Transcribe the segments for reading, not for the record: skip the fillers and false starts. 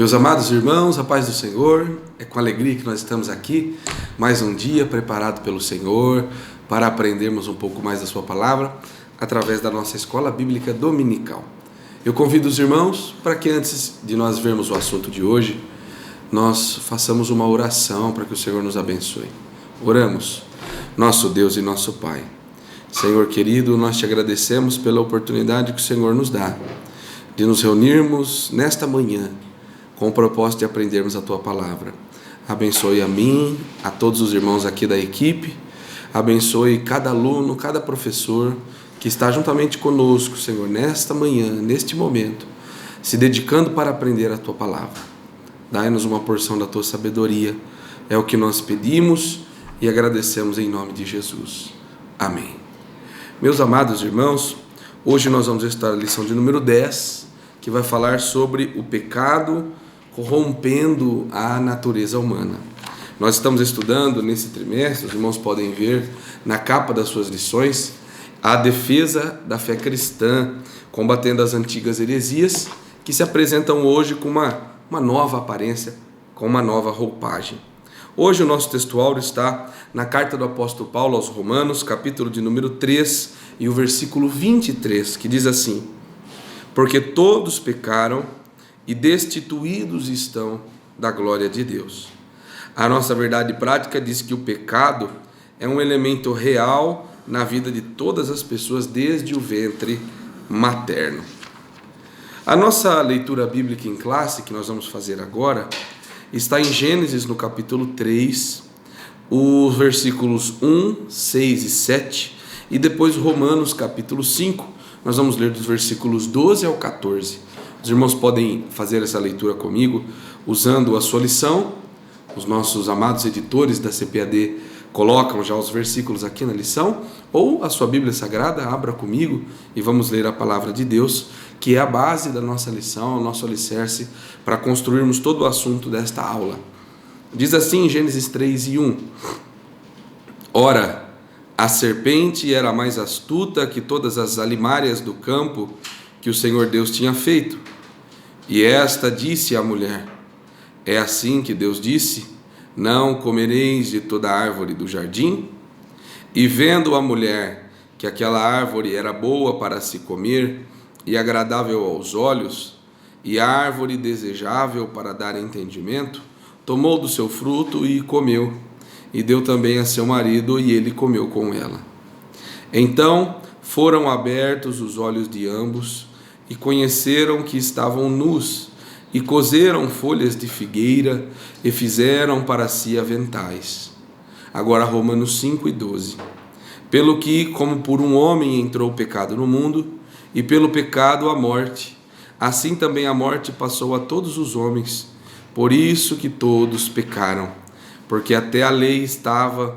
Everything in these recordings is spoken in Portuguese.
Meus amados irmãos, a paz do Senhor, é com alegria que nós estamos aqui, mais um dia preparado pelo Senhor, para aprendermos um pouco mais da sua palavra, através da nossa escola bíblica dominical. Eu convido os irmãos para que antes de nós vermos o assunto de hoje, nós façamos uma oração para que o Senhor nos abençoe. Oramos. Nosso Deus e nosso Pai, Senhor querido, nós te agradecemos pela oportunidade que o Senhor nos dá de nos reunirmos nesta manhã com o propósito de aprendermos a Tua Palavra. Abençoe a mim, a todos os irmãos aqui da equipe, abençoe cada aluno, cada professor que está juntamente conosco, Senhor, nesta manhã, neste momento, se dedicando para aprender a Tua Palavra. Dai-nos uma porção da Tua sabedoria, é o que nós pedimos e agradecemos em nome de Jesus. Amém. Meus amados irmãos, hoje nós vamos estudar a lição de número 10, que vai falar sobre o pecado corrompendo a natureza humana. Nós estamos estudando nesse trimestre, os irmãos podem ver na capa das suas lições, a defesa da fé cristã, combatendo as antigas heresias que se apresentam hoje com uma nova aparência, com uma nova roupagem. Hoje o nosso textual está na carta do apóstolo Paulo aos Romanos, capítulo de número 3 e o versículo 23, que diz assim: porque todos pecaram e destituídos estão da glória de Deus. A nossa verdade prática diz que o pecado é um elemento real na vida de todas as pessoas desde o ventre materno. A nossa leitura bíblica em classe, que nós vamos fazer agora, está em Gênesis, no capítulo 3, os versículos 1, 6 e 7, e depois Romanos, capítulo 5, nós vamos ler dos versículos 12 ao 14. Os irmãos podem fazer essa leitura comigo, usando a sua lição. Os nossos amados editores da CPAD colocam já os versículos aqui na lição, ou a sua Bíblia Sagrada, abra comigo e vamos ler a palavra de Deus, que é a base da nossa lição, o nosso alicerce, para construirmos todo o assunto desta aula. Diz assim em Gênesis 3 e 1: ora, a serpente era mais astuta que todas as alimárias do campo que o Senhor Deus tinha feito. E esta disse à mulher: é assim que Deus disse: não comereis de toda árvore do jardim? E vendo a mulher que aquela árvore era boa para se comer e agradável aos olhos, e árvore desejável para dar entendimento, tomou do seu fruto e comeu, e deu também a seu marido, e ele comeu com ela. Então foram abertos os olhos de ambos, e conheceram que estavam nus, e coseram folhas de figueira, e fizeram para si aventais. Agora Romanos 5 e 12. Pelo que, como por um homem entrou o pecado no mundo, e pelo pecado a morte, assim também a morte passou a todos os homens, por isso que todos pecaram, porque até a lei estava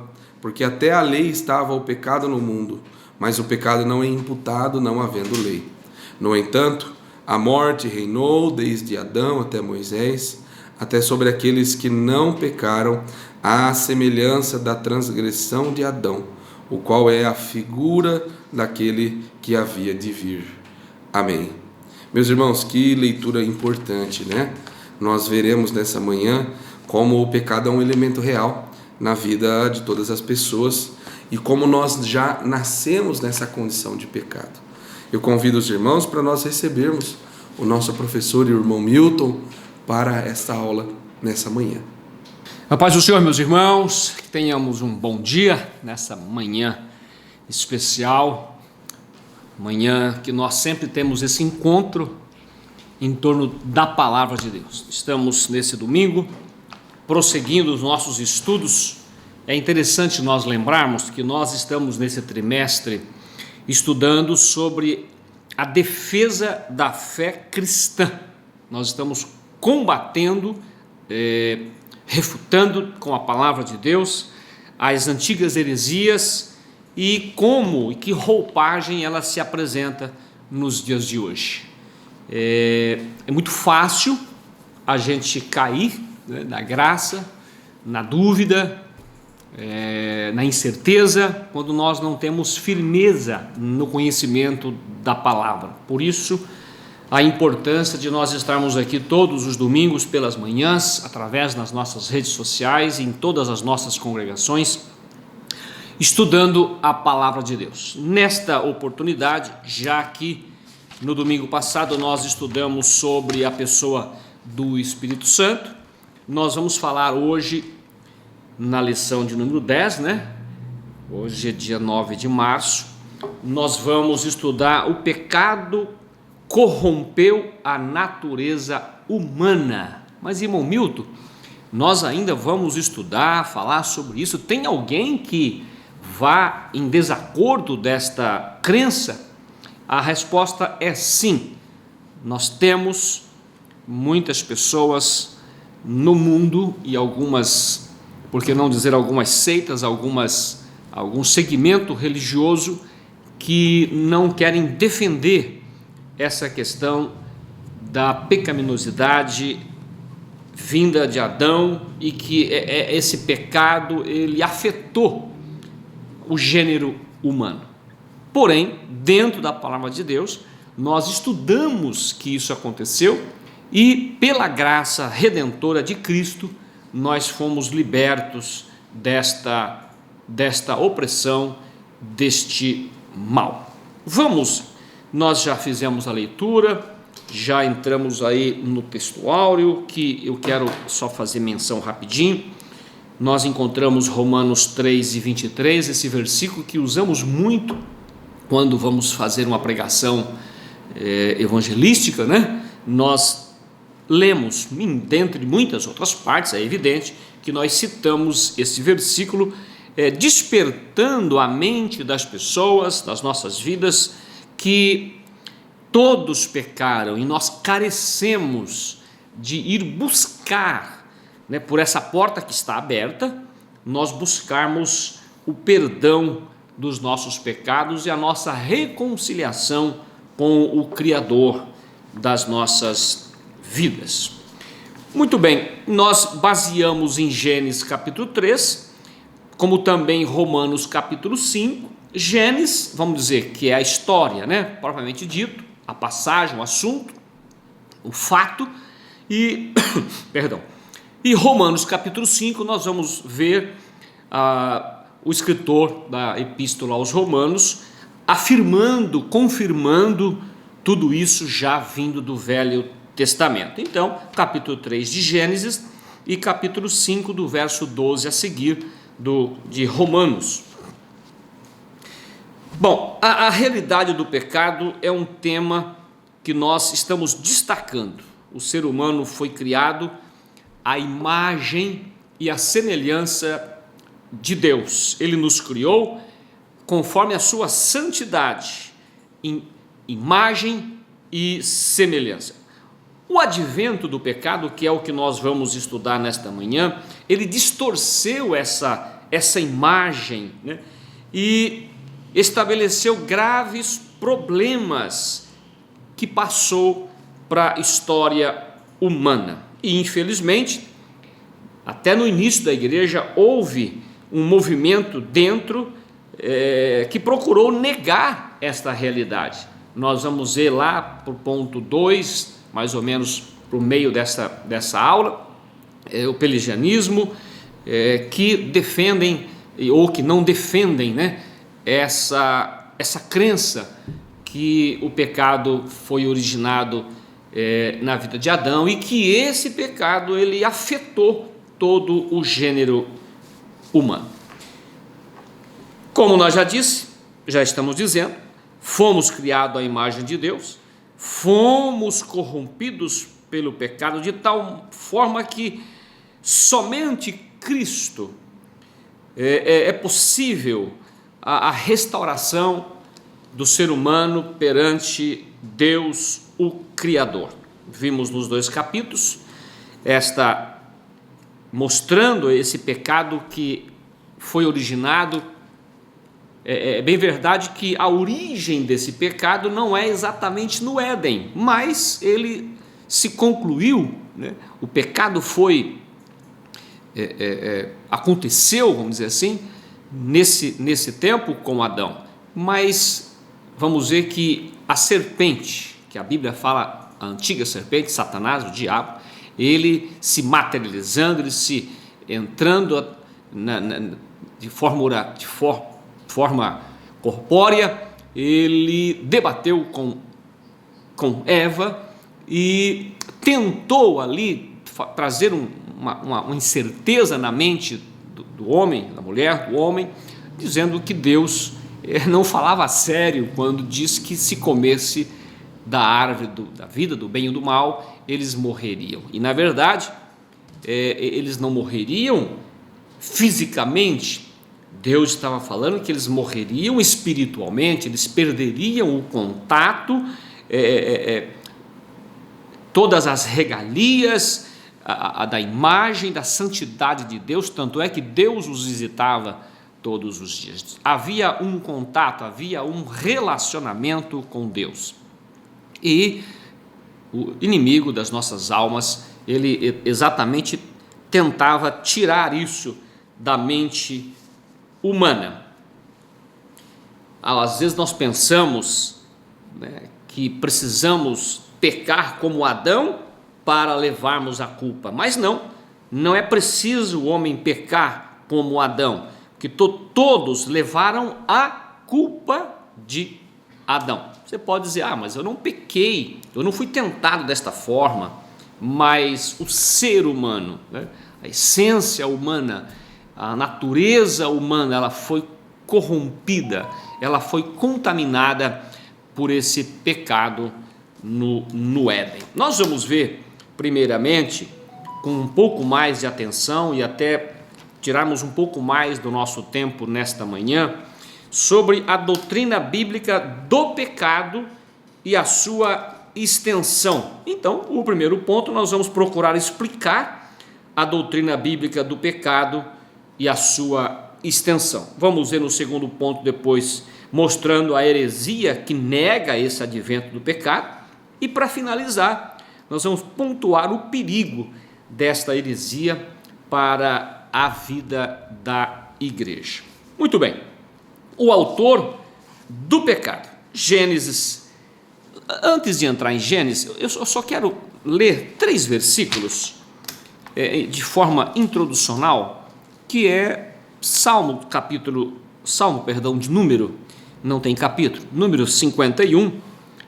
o pecado no mundo, mas o pecado não é imputado não havendo lei. No entanto, a morte reinou desde Adão até Moisés, até sobre aqueles que não pecaram, à semelhança da transgressão de Adão, o qual é a figura daquele que havia de vir. Amém. Meus irmãos, que leitura importante, né? Nós veremos nessa manhã como o pecado é um elemento real na vida de todas as pessoas e como nós já nascemos nessa condição de pecado. Eu convido os irmãos para nós recebermos o nosso professor e o irmão Milton para esta aula nessa manhã. A paz do Senhor, meus irmãos, que tenhamos um bom dia nessa manhã especial, manhã que nós sempre temos esse encontro em torno da palavra de Deus. Estamos nesse domingo prosseguindo os nossos estudos. É interessante nós lembrarmos que nós estamos nesse trimestre estudando sobre a defesa da fé cristã. Nós estamos combatendo, refutando com a palavra de Deus as antigas heresias e como e que roupagem ela se apresenta nos dias de hoje. É muito fácil a gente cair, né, na graça, na dúvida, na incerteza, quando nós não temos firmeza no conhecimento da palavra. Por isso, a importância de nós estarmos aqui todos os domingos pelas manhãs, através das nossas redes sociais, em todas as nossas congregações, estudando a Palavra de Deus. Nesta oportunidade, já que no domingo passado nós estudamos sobre a pessoa do Espírito Santo, nós vamos falar hoje na lição de número 10, Hoje é dia 9 de março, nós vamos estudar o pecado corrompeu a natureza humana. Mas, irmão Milton, nós ainda vamos estudar, falar sobre isso. Tem alguém que vá em desacordo desta crença? A resposta é sim. Nós temos muitas pessoas no mundo e algumas, por que não dizer algumas seitas, algum segmento religioso que não querem defender essa questão da pecaminosidade vinda de Adão e que esse pecado ele afetou o gênero humano. Porém, dentro da palavra de Deus, nós estudamos que isso aconteceu e pela graça redentora de Cristo, nós fomos libertos desta opressão, deste mal. Nós já fizemos a leitura, já entramos aí no textuário, que eu quero só fazer menção rapidinho. Nós encontramos Romanos 3:23, esse versículo que usamos muito quando vamos fazer uma pregação evangelística, Nós lemos, dentre muitas outras partes, é evidente que nós citamos esse versículo, despertando a mente das pessoas, das nossas vidas, que todos pecaram e nós carecemos de ir buscar, por essa porta que está aberta, nós buscarmos o perdão dos nossos pecados e a nossa reconciliação com o Criador das nossas vidas. Muito bem, nós baseamos em Gênesis capítulo 3, como também Romanos capítulo 5, Gênesis, vamos dizer que é a história, propriamente dito, a passagem, o assunto, o fato, e Romanos capítulo 5, nós vamos ver o escritor da epístola aos Romanos afirmando, confirmando tudo isso já vindo do Velho Testamento. Então, capítulo 3 de Gênesis e capítulo 5 do verso 12 a seguir de Romanos. Bom, a realidade do pecado é um tema que nós estamos destacando. O ser humano foi criado à imagem e à semelhança de Deus. Ele nos criou conforme a sua santidade, em imagem e semelhança. O advento do pecado, que é o que nós vamos estudar nesta manhã, ele distorceu essa imagem, e estabeleceu graves problemas que passou para a história humana. E infelizmente, até no início da igreja, houve um movimento dentro que procurou negar esta realidade. Nós vamos ver lá para o ponto 2, mais ou menos para o meio dessa aula, o pelagianismo, que defendem ou que não defendem, essa crença que o pecado foi originado na vida de Adão e que esse pecado ele afetou todo o gênero humano. Como nós já estamos dizendo, fomos criados à imagem de Deus, fomos corrompidos pelo pecado de tal forma que somente Cristo é possível a restauração do ser humano perante Deus, o Criador. Vimos nos 2 capítulos mostrando esse pecado que foi originado. É bem verdade que a origem desse pecado não é exatamente no Éden, mas ele se concluiu, o pecado aconteceu, vamos dizer assim, nesse tempo com Adão, mas vamos ver que a serpente, que a Bíblia fala, a antiga serpente, Satanás, o diabo, ele se materializando, ele se entrando de forma corpórea, ele debateu com Eva e tentou ali trazer uma incerteza na mente do homem, da mulher, do homem, dizendo que Deus não falava sério quando disse que se comesse da árvore da vida, do bem e do mal, eles morreriam. E na verdade, eles não morreriam fisicamente. Deus estava falando que eles morreriam espiritualmente, eles perderiam o contato, todas as regalias da imagem, da santidade de Deus, tanto é que Deus os visitava todos os dias. Havia um contato, havia um relacionamento com Deus. E o inimigo das nossas almas, ele exatamente tentava tirar isso da mente humana. Às vezes nós pensamos, né, que precisamos pecar como Adão para levarmos a culpa, mas não é preciso o homem pecar como Adão, porque todos levaram a culpa de Adão. Você pode dizer, mas eu não pequei, eu não fui tentado desta forma, mas o ser humano, né, a essência humana, a natureza humana, ela foi corrompida, ela foi contaminada por esse pecado no Éden. Nós vamos ver, primeiramente, com um pouco mais de atenção e até tirarmos um pouco mais do nosso tempo nesta manhã, sobre a doutrina bíblica do pecado e a sua extensão. Então, o primeiro ponto, nós vamos procurar explicar a doutrina bíblica do pecado e a sua extensão. Vamos ver no segundo ponto depois, mostrando a heresia que nega esse advento do pecado. E para finalizar, nós vamos pontuar o perigo desta heresia para a vida da igreja. Muito bem, o autor do pecado, Gênesis. Antes de entrar em Gênesis, eu só quero ler 3 versículos de forma introducional, que é Salmo de número, não tem capítulo, número 51,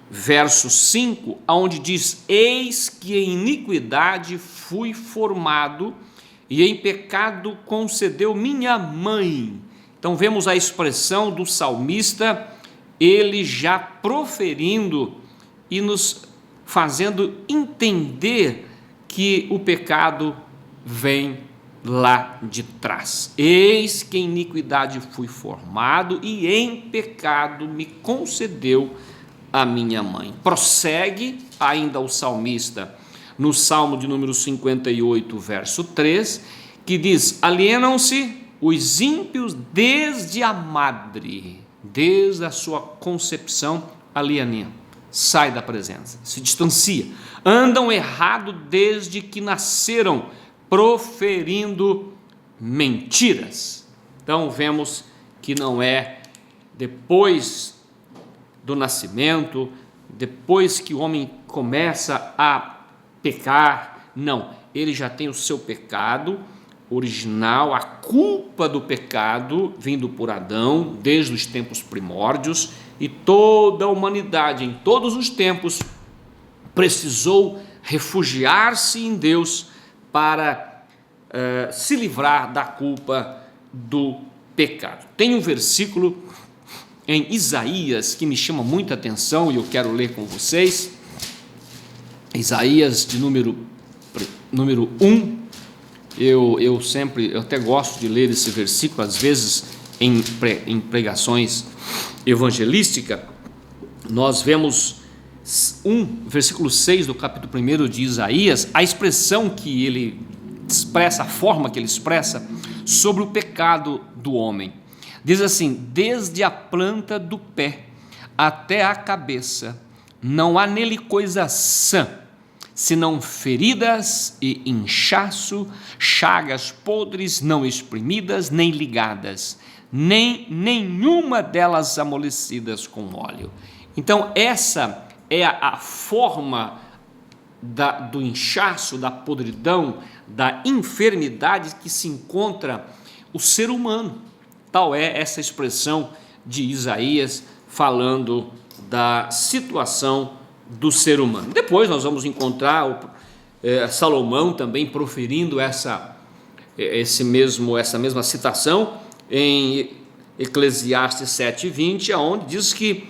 verso 5, onde diz: eis que em iniquidade fui formado e em pecado concedeu minha mãe. Então vemos a expressão do salmista, ele já proferindo e nos fazendo entender que o pecado vem lá de trás. Eis que em iniquidade fui formado e em pecado me concedeu a minha mãe. Prossegue ainda o salmista no Salmo de número 58, verso 3, que diz: alienam-se os ímpios desde a madre, desde a sua concepção, alienam, sai da presença, se distancia, andam errado desde que nasceram, proferindo mentiras. Então vemos que não é depois do nascimento, depois que o homem começa a pecar, não, ele já tem o seu pecado original, a culpa do pecado vindo por Adão desde os tempos primórdios, e toda a humanidade em todos os tempos precisou refugiar-se em Deus para se livrar da culpa do pecado. Tem um versículo em Isaías que me chama muita atenção e eu quero ler com vocês. Isaías de número 1. Eu até gosto de ler esse versículo, às vezes em pregações evangelísticas. Nós vemos versículo 6 do capítulo 1 de Isaías, a expressão que ele expressa, a forma que ele expressa sobre o pecado do homem. Diz assim: desde a planta do pé até a cabeça, não há nele coisa sã, senão feridas e inchaço, chagas podres não exprimidas nem ligadas, nem nenhuma delas amolecidas com óleo. Então essa é a forma do inchaço, da podridão, da enfermidade que se encontra o ser humano. Tal é essa expressão de Isaías falando da situação do ser humano. Depois nós vamos encontrar Salomão também proferindo essa mesma citação em Eclesiastes 7:20, onde diz que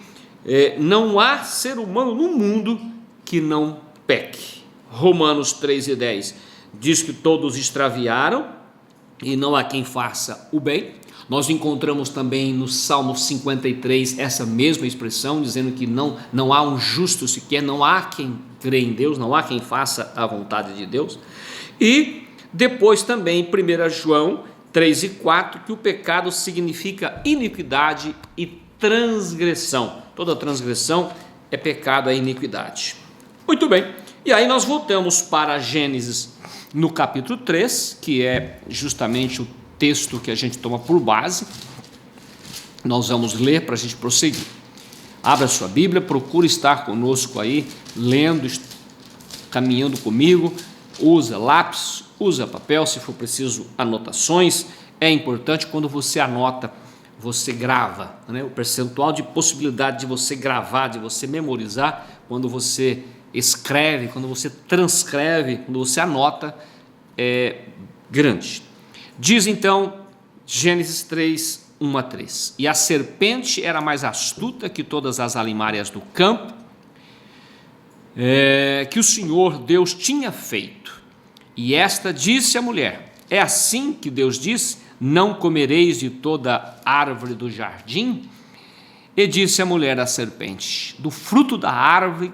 não há ser humano no mundo que não peque. Romanos 3:10 diz que todos extraviaram e não há quem faça o bem. Nós encontramos também no Salmo 53 essa mesma expressão, dizendo que não há um justo sequer, não há quem crê em Deus, não há quem faça a vontade de Deus. E depois também 1 João 3:4, que o pecado significa iniquidade e transgressão. Toda transgressão é pecado, é iniquidade. Muito bem, e aí nós voltamos para Gênesis no capítulo 3, que é justamente o texto que a gente toma por base. Nós vamos ler para a gente prosseguir. Abra sua Bíblia, procure estar conosco aí, lendo, caminhando comigo. Usa lápis, usa papel, se for preciso anotações. É importante quando você anota, você grava, né? O percentual de possibilidade de você gravar, de você memorizar, quando você escreve, quando você transcreve, quando você anota, é grande. Diz então Gênesis 3, 1-3: E a serpente era mais astuta que todas as alimárias do campo, que o Senhor Deus tinha feito. E esta disse à mulher: É assim que Deus disse: Não comereis de toda árvore do jardim? E disse a mulher à serpente: Do fruto da árvore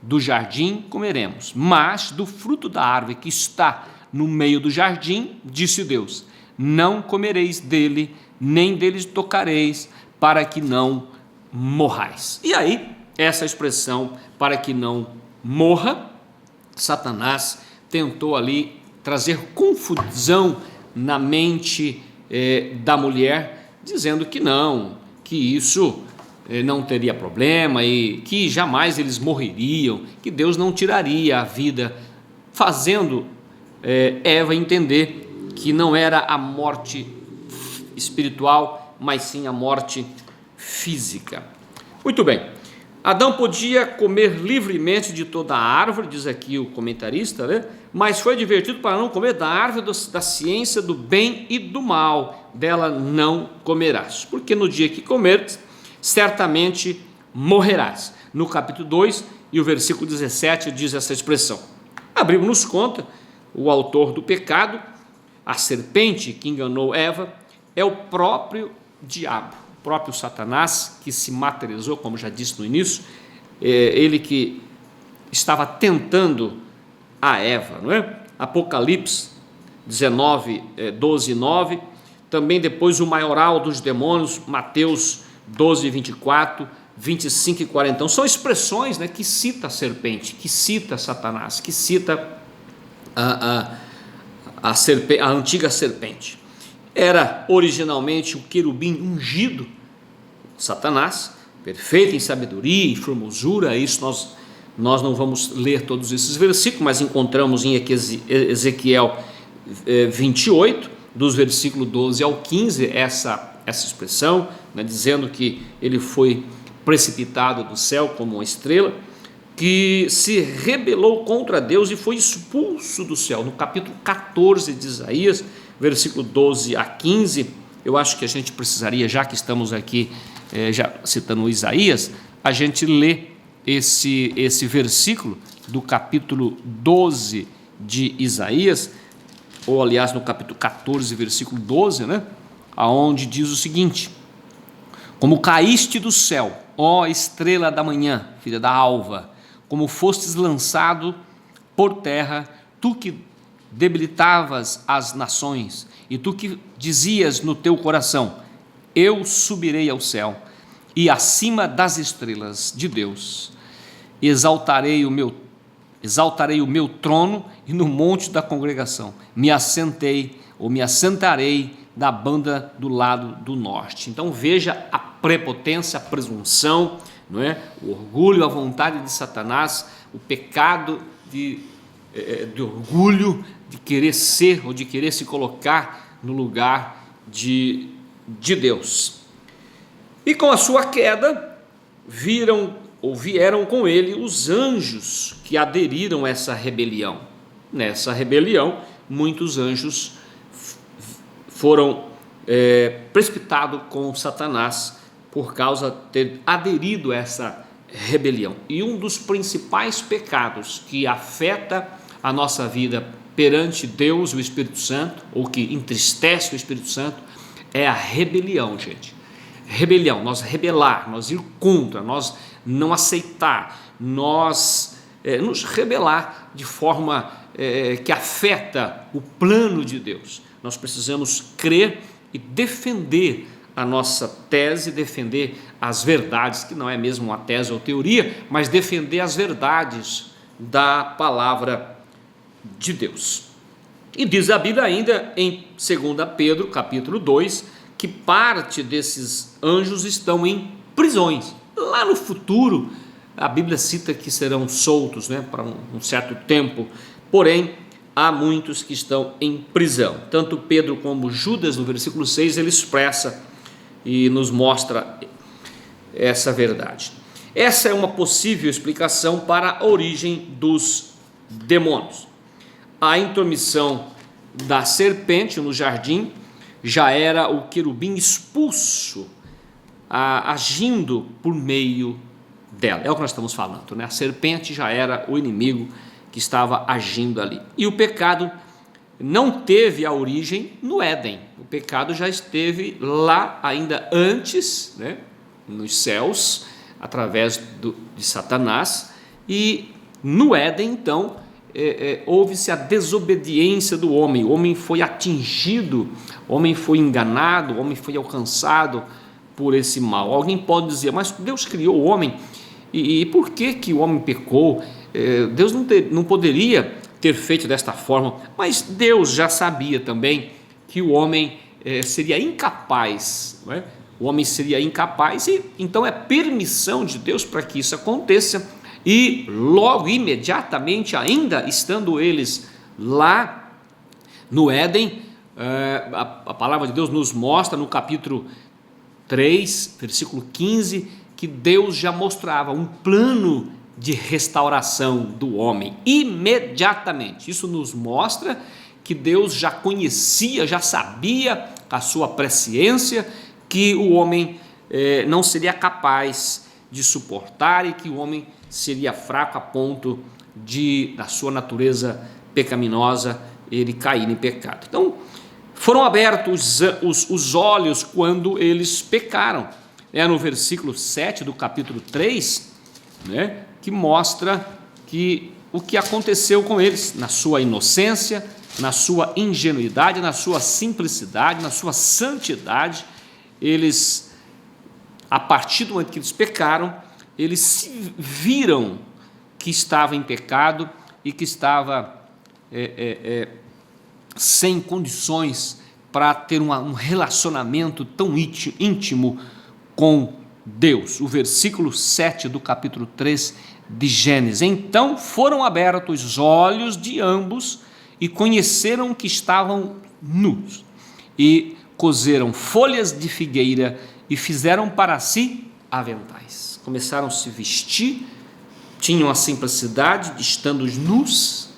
do jardim comeremos, mas do fruto da árvore que está no meio do jardim, disse Deus: Não comereis dele, nem deles tocareis, para que não morrais. E aí, essa expressão, para que não morra, Satanás tentou ali trazer confusão na mente da mulher, dizendo que não, que isso não teria problema e que jamais eles morreriam, que Deus não tiraria a vida, fazendo Eva entender que não era a morte espiritual, mas sim a morte física. Muito bem, Adão podia comer livremente de toda a árvore, diz aqui o comentarista, né? Mas foi advertido para não comer da árvore da ciência do bem e do mal, dela não comerás, porque no dia que comeres, certamente morrerás. No capítulo 2 e o versículo 17 diz essa expressão. A Bíblia nos conta, o autor do pecado, a serpente que enganou Eva, é o próprio diabo, o próprio Satanás, que se materializou, como já disse no início, ele que estava tentando a Eva, não é? Apocalipse 19, 12 e 9, também depois o maioral dos demônios, Mateus 12, 24, 25 e 40, então, são expressões, né, que cita a serpente, que cita Satanás, que cita a antiga serpente. Era originalmente o querubim ungido, Satanás, perfeito em sabedoria e formosura. Isso nós não vamos ler todos esses versículos, mas encontramos em Ezequiel 28, dos versículos 12 ao 15, essa expressão, né, dizendo que ele foi precipitado do céu como uma estrela, que se rebelou contra Deus e foi expulso do céu. No capítulo 14 de Isaías, versículo 12 a 15, eu acho que a gente precisaria, já que estamos aqui já citando Isaías, a gente lê esse versículo do capítulo 12 de Isaías, ou aliás no capítulo 14, versículo 12, né, aonde diz o seguinte: Como caíste do céu, ó estrela da manhã, filha da alva, como fostes lançado por terra, tu que debilitavas as nações, e tu que dizias no teu coração: eu subirei ao céu, e acima das estrelas de Deus exaltarei o meu trono, e no monte da congregação me assentarei da banda do lado do norte. Então veja a prepotência, a presunção não é? O orgulho, a vontade de Satanás, o pecado de orgulho, de querer ser ou de querer se colocar no lugar de Deus. E com a sua queda, vieram com ele os anjos que aderiram a essa rebelião. Nessa rebelião, muitos anjos foram precipitados com Satanás por causa de ter aderido a essa rebelião. E um dos principais pecados que afeta a nossa vida perante Deus, o Espírito Santo, ou que entristece o Espírito Santo, é a rebelião, gente. Rebelião, nós rebelar, nós ir contra, nós não aceitar, nós nos rebelar de forma que afeta o plano de Deus. Nós precisamos crer e defender a nossa tese, defender as verdades, que não é mesmo uma tese ou teoria, mas defender as verdades da palavra de Deus. E diz a Bíblia ainda em 2 Pedro, capítulo 2, que parte desses anjos estão em prisões. Lá no futuro, a Bíblia cita que serão soltos, para um certo tempo, porém, há muitos que estão em prisão. Tanto Pedro como Judas, no versículo 6, ele expressa e nos mostra essa verdade. Essa é uma possível explicação para a origem dos demônios. A intromissão da serpente no jardim já era o querubim expulso, agindo por meio dela. É o que nós estamos falando, A serpente já era o inimigo que estava agindo ali. E o pecado não teve a origem no Éden. O pecado já esteve lá ainda antes, nos céus, através de Satanás. E no Éden, então, houve-se a desobediência do homem. O homem foi atingido, o homem foi enganado, o homem foi alcançado por esse mal. Alguém pode dizer, mas Deus criou o homem, e por que o homem pecou? Deus não poderia ter feito desta forma, mas Deus já sabia também que o homem seria incapaz, o homem seria incapaz, e então é permissão de Deus para que isso aconteça. E logo, imediatamente, ainda estando eles lá no Éden, a palavra de Deus nos mostra no capítulo 3, versículo 15, que Deus já mostrava um plano de restauração do homem, imediatamente. Isso nos mostra que Deus já conhecia, já sabia a sua presciência, que o homem não seria capaz de suportar e que o homem seria fraco a ponto de, da sua natureza pecaminosa, ele cair em pecado. Então, foram abertos os olhos quando eles pecaram. No versículo 7 do capítulo 3, que mostra que o que aconteceu com eles, na sua inocência, na sua ingenuidade, na sua simplicidade, na sua santidade, eles, a partir do momento que eles pecaram, eles se viram que estava em pecado e que estava sem condições para ter um relacionamento tão íntimo com Deus. O versículo 7 do capítulo 3 de Gênesis. Então foram abertos os olhos de ambos e conheceram que estavam nus, e coseram folhas de figueira e fizeram para si aventais. Começaram a se vestir, tinham a simplicidade de estando nus,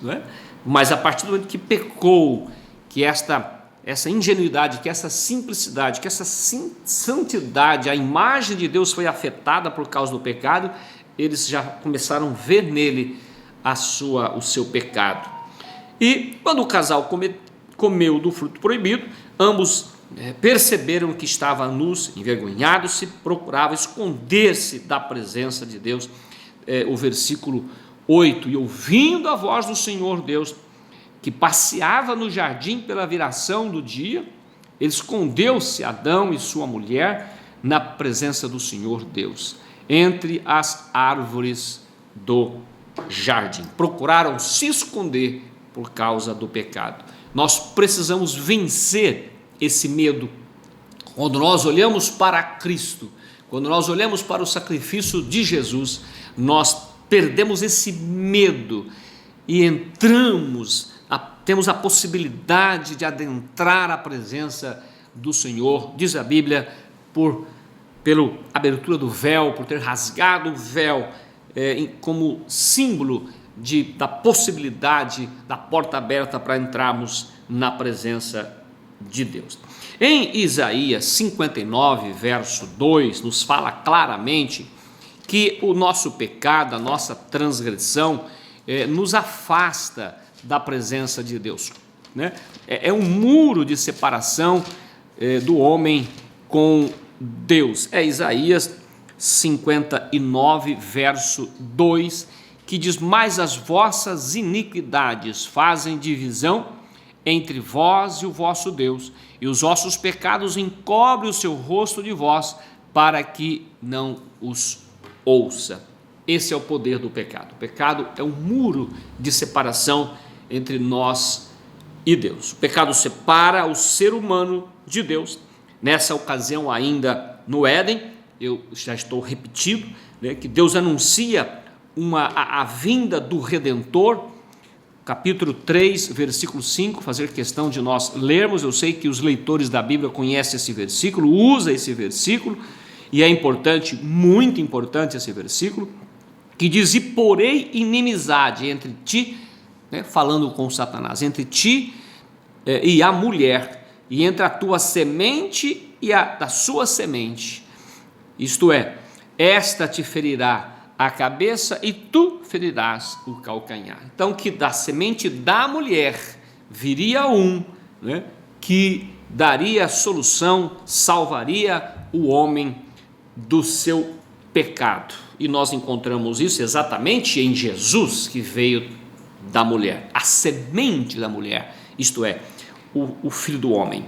mas a partir do momento que pecou, que essa ingenuidade, que essa simplicidade, que essa santidade, a imagem de Deus foi afetada por causa do pecado, eles já começaram a ver nele o seu pecado. E quando o casal comeu do fruto proibido, ambos perceberam que estavam nus, envergonhados-se, procuravam esconder-se da presença de Deus. O versículo 8, e ouvindo a voz do Senhor Deus, que passeava no jardim pela viração do dia, escondeu-se Adão e sua mulher na presença do Senhor Deus, entre as árvores do jardim. Procuraram se esconder por causa do pecado. Nós precisamos vencer esse medo. Quando nós olhamos para Cristo, quando nós olhamos para o sacrifício de Jesus, nós perdemos esse medo e temos a possibilidade de adentrar a presença do Senhor, diz a Bíblia, pela abertura do véu, por ter rasgado o véu, como símbolo da possibilidade da porta aberta para entrarmos na presença de Deus. Em Isaías 59, verso 2, nos fala claramente que o nosso pecado, a nossa transgressão, nos afasta da presença de Deus, né? É um muro de separação do homem com Deus. É Isaías 59, verso 2, que diz: mas as vossas iniquidades fazem divisão entre vós e o vosso Deus, e os vossos pecados encobrem o seu rosto de vós, para que não os ouça. Esse é o poder do pecado. O pecado é um muro de separação entre nós e Deus. O pecado separa o ser humano de Deus. Nessa ocasião, ainda no Éden, eu já estou repetindo, né, que Deus anuncia a vinda do Redentor. Capítulo 3, versículo 5, fazer questão de nós lermos. Eu sei que os leitores da Bíblia conhecem esse versículo, usa esse versículo, e é importante, muito importante esse versículo, que diz: e porei inimizade entre ti, né, falando com Satanás, entre ti e a mulher, e entre a tua semente e a da sua semente, isto é, esta te ferirá a cabeça e tu ferirás o calcanhar. Então, que da semente da mulher viria né, que daria a solução, salvaria o homem do seu pecado. E nós encontramos isso exatamente em Jesus, que veio da mulher, a semente da mulher, isto é, o filho do homem.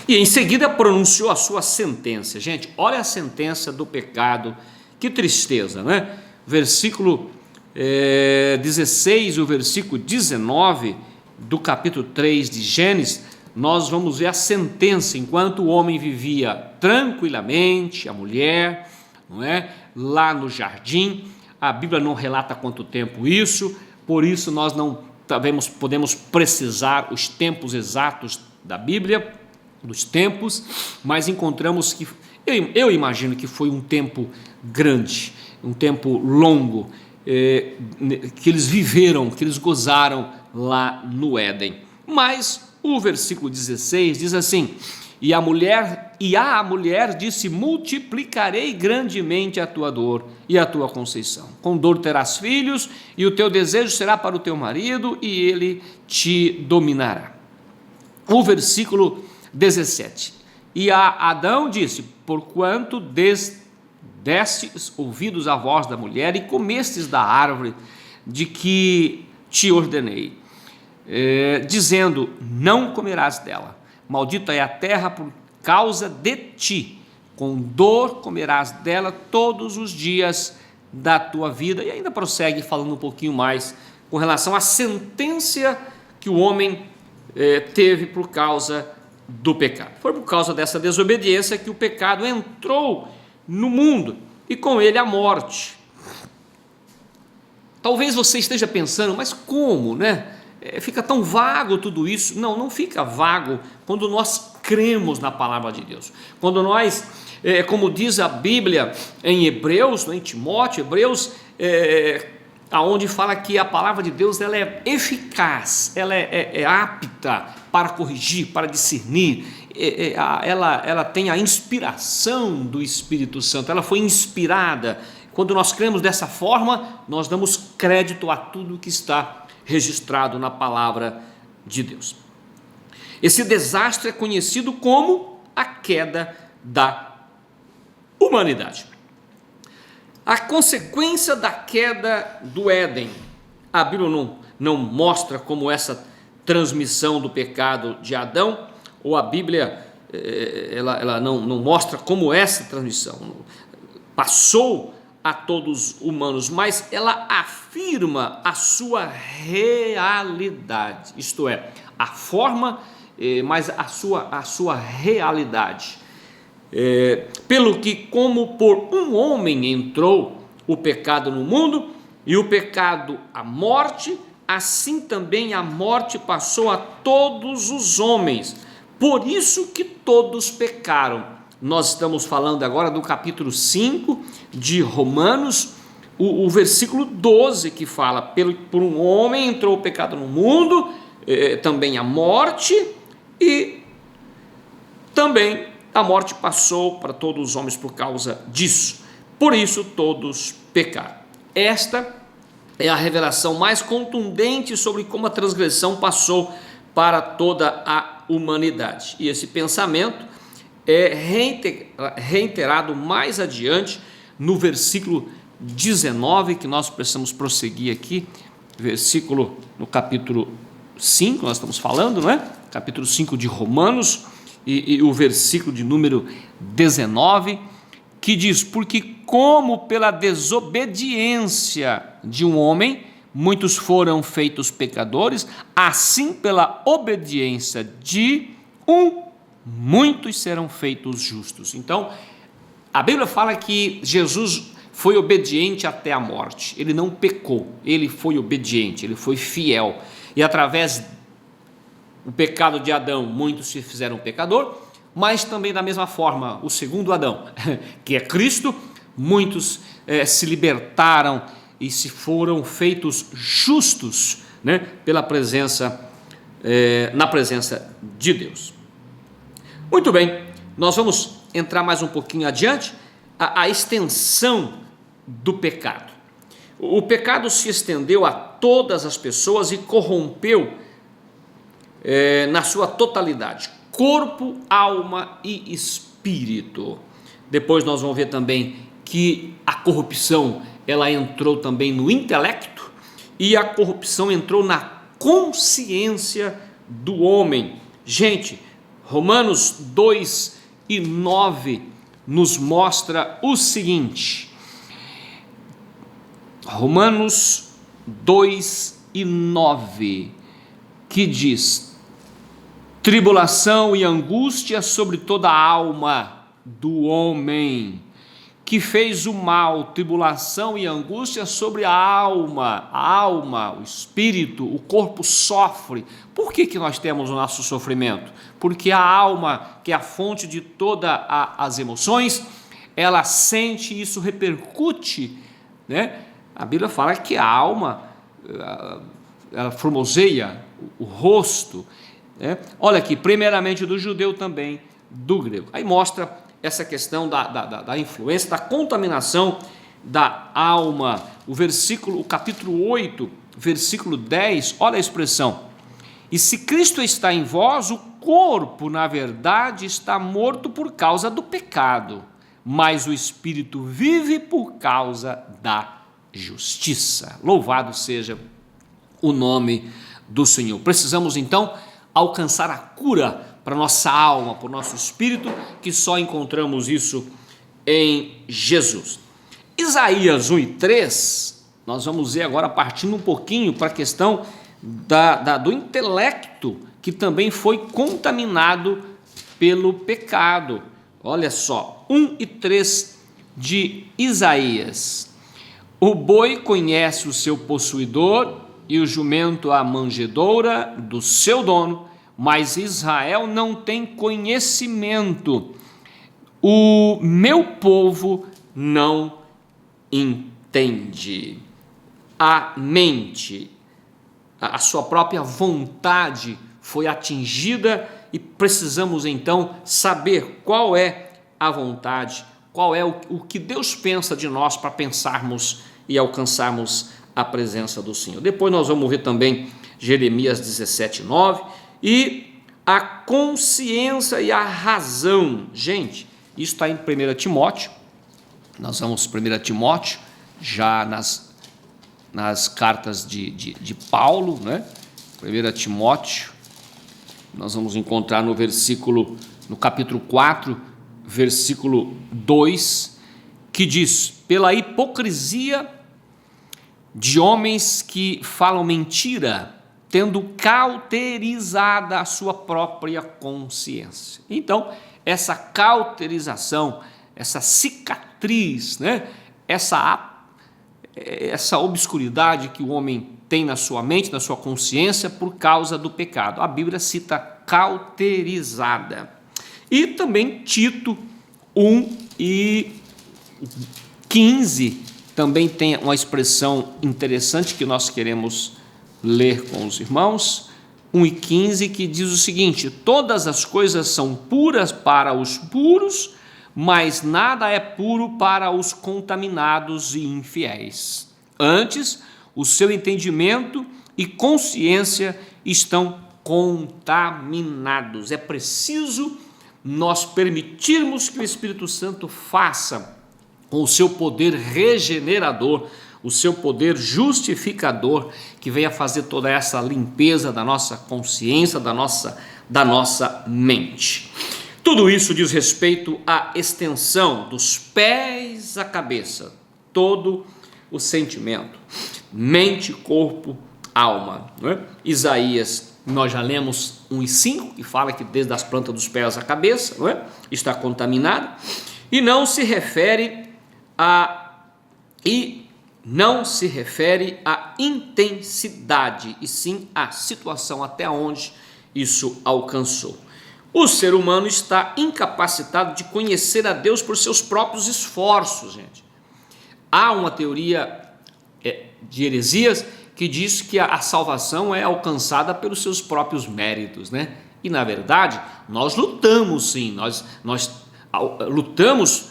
E em seguida pronunciou a sua sentença. Gente, olha a sentença do pecado. Que tristeza, né? Versículo 16, o versículo 19 do capítulo 3 de Gênesis, nós vamos ver a sentença. Enquanto o homem vivia tranquilamente, a mulher, não é? Lá no jardim, a Bíblia não relata quanto tempo isso, por isso nós não podemos precisar os tempos exatos da Bíblia, dos tempos, mas encontramos que, eu imagino que foi um tempo grande, um tempo longo, que eles viveram, que eles gozaram lá no Éden. Mas o versículo 16 diz assim: e a mulher disse: multiplicarei grandemente a tua dor e a tua conceição. Com dor terás filhos, e o teu desejo será para o teu marido, e ele te dominará. O versículo 17: e a Adão disse: porquanto destes ouvidos à voz da mulher e comestes da árvore de que te ordenei, dizendo: não comerás dela, maldita é a terra por causa de ti, com dor comerás dela todos os dias da tua vida. E ainda prossegue falando um pouquinho mais com relação à sentença que o homem teve por causa do pecado. Foi por causa dessa desobediência que o pecado entrou no mundo, e com ele a morte. Talvez você esteja pensando: mas como, né? Fica tão vago tudo isso. Não fica vago quando nós cremos na palavra de Deus. Quando nós, como diz a Bíblia em Hebreus, em Timóteo, Hebreus, aonde fala que a palavra de Deus ela é eficaz, ela é apta para corrigir, para discernir, ela tem a inspiração do Espírito Santo, ela foi inspirada. Quando nós cremos dessa forma, nós damos crédito a tudo que está registrado na palavra de Deus. Esse desastre é conhecido como a queda da humanidade. A consequência da queda do Éden, a Bíblia não mostra como essa transmissão do pecado de Adão, ou a Bíblia ela não mostra como essa transmissão passou a todos os humanos, mas ela afirma a sua realidade, isto é, a forma, mas a sua realidade. Pelo que, como por um homem entrou o pecado no mundo, e o pecado a morte, assim também a morte passou a todos os homens, por isso que todos pecaram. Nós estamos falando agora do capítulo 5 de Romanos, o versículo 12, que fala: por um homem entrou o pecado no mundo, também a morte, e também a morte passou para todos os homens por causa disso. Por isso todos pecaram. Esta é a revelação mais contundente sobre como a transgressão passou para toda a humanidade. E esse pensamento é reiterado mais adiante no versículo 19, que nós precisamos prosseguir aqui, versículo no capítulo 5, nós estamos falando, não é? Capítulo 5 de Romanos, e o versículo de número 19, que diz: porque como pela desobediência de um homem muitos foram feitos pecadores, assim pela obediência de um muitos serão feitos justos. Então, a Bíblia fala que Jesus foi obediente até a morte. Ele não pecou, ele foi obediente, ele foi fiel. E através do pecado de Adão, muitos se fizeram pecador, mas também da mesma forma, o segundo Adão, que é Cristo, muitos se libertaram e se foram feitos justos, né, pela presença, na presença de Deus. Muito bem, nós vamos entrar mais um pouquinho adiante, a extensão do pecado. O pecado se estendeu a todas as pessoas e corrompeu na sua totalidade, corpo, alma e espírito. Depois nós vamos ver também que a corrupção, ela entrou também no intelecto, e a corrupção entrou na consciência do homem. Gente, Romanos 2:9 nos mostra o seguinte, Romanos 2:9, que diz: tribulação e angústia sobre toda a alma do homem que fez o mal, tribulação e angústia sobre a alma, o espírito, o corpo sofre. Por que nós temos o nosso sofrimento? Porque a alma, que é a fonte de todas as emoções, ela sente, e isso repercute, né? A Bíblia fala que a alma, ela formoseia o rosto, né? Olha aqui, primeiramente do judeu, também do grego. Aí mostra essa questão da influência, da contaminação da alma. O capítulo 8, versículo 10, olha a expressão: e se Cristo está em vós, o corpo, na verdade, está morto por causa do pecado, mas o espírito vive por causa da justiça. Louvado seja o nome do Senhor. Precisamos então alcançar a cura para nossa alma, para o nosso espírito, que só encontramos isso em Jesus. Isaías 1:3, nós vamos ver agora, partindo um pouquinho para a questão do intelecto, que também foi contaminado pelo pecado. Olha só, 1:3 de Isaías: o boi conhece o seu possuidor, e o jumento a manjedoura do seu dono, mas Israel não tem conhecimento, o meu povo não entende. A mente, a sua própria vontade foi atingida, e precisamos então saber qual é a vontade, qual é o que Deus pensa de nós, para pensarmos e alcançarmos a presença do Senhor. Depois nós vamos ver também Jeremias 17:9, e a consciência e a razão. Gente, isso está em 1 Timóteo, nós vamos 1 Timóteo, já nas cartas de Paulo, né? 1 Timóteo, nós vamos encontrar no capítulo 4, versículo 2, que diz: pela hipocrisia de homens que falam mentira, tendo cauterizada a sua própria consciência. Então, essa cauterização, essa cicatriz, né? essa obscuridade que o homem tem na sua mente, na sua consciência, por causa do pecado. A Bíblia cita cauterizada. E também Tito 1:15 também tem uma expressão interessante que nós queremos ler com os irmãos. 1:15, que diz o seguinte: todas as coisas são puras para os puros, mas nada é puro para os contaminados e infiéis. Antes, o seu entendimento e consciência estão contaminados. É preciso nós permitirmos que o Espírito Santo faça com o seu poder regenerador, o seu poder justificador, que venha fazer toda essa limpeza da nossa consciência, da nossa mente. Tudo isso diz respeito à extensão dos pés à cabeça, todo o sentimento, mente, corpo, alma. Não é? Isaías, nós já lemos 1:5, que fala que desde as plantas dos pés à cabeça, não é? Está contaminado, e não se refere à intensidade, e sim à situação até onde isso alcançou. O ser humano está incapacitado de conhecer a Deus por seus próprios esforços, gente. Há uma teoria de heresias que diz que a salvação é alcançada pelos seus próprios méritos, né? E na verdade, nós lutamos sim, nós lutamos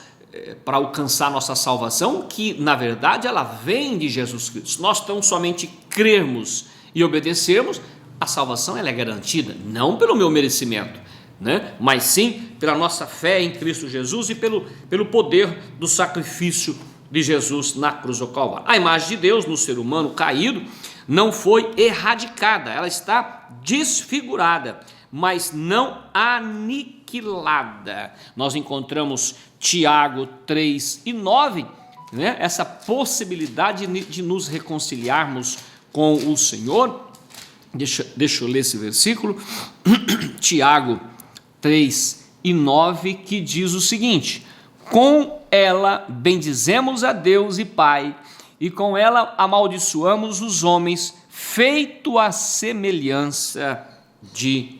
para alcançar nossa salvação, que na verdade ela vem de Jesus Cristo. Nós tão somente crermos e obedecermos, a salvação ela é garantida, não pelo meu merecimento, né? Mas sim pela nossa fé em Cristo Jesus e pelo poder do sacrifício de Jesus na cruz do Calvário. A imagem de Deus no ser humano caído não foi erradicada, ela está desfigurada, mas não aniquilada. Nós encontramos Tiago 3:9, né? Essa possibilidade de nos reconciliarmos com o Senhor. Deixa eu ler esse versículo, Tiago 3:9, que diz o seguinte: com ela bendizemos a Deus e Pai, e com ela amaldiçoamos os homens, feito a semelhança de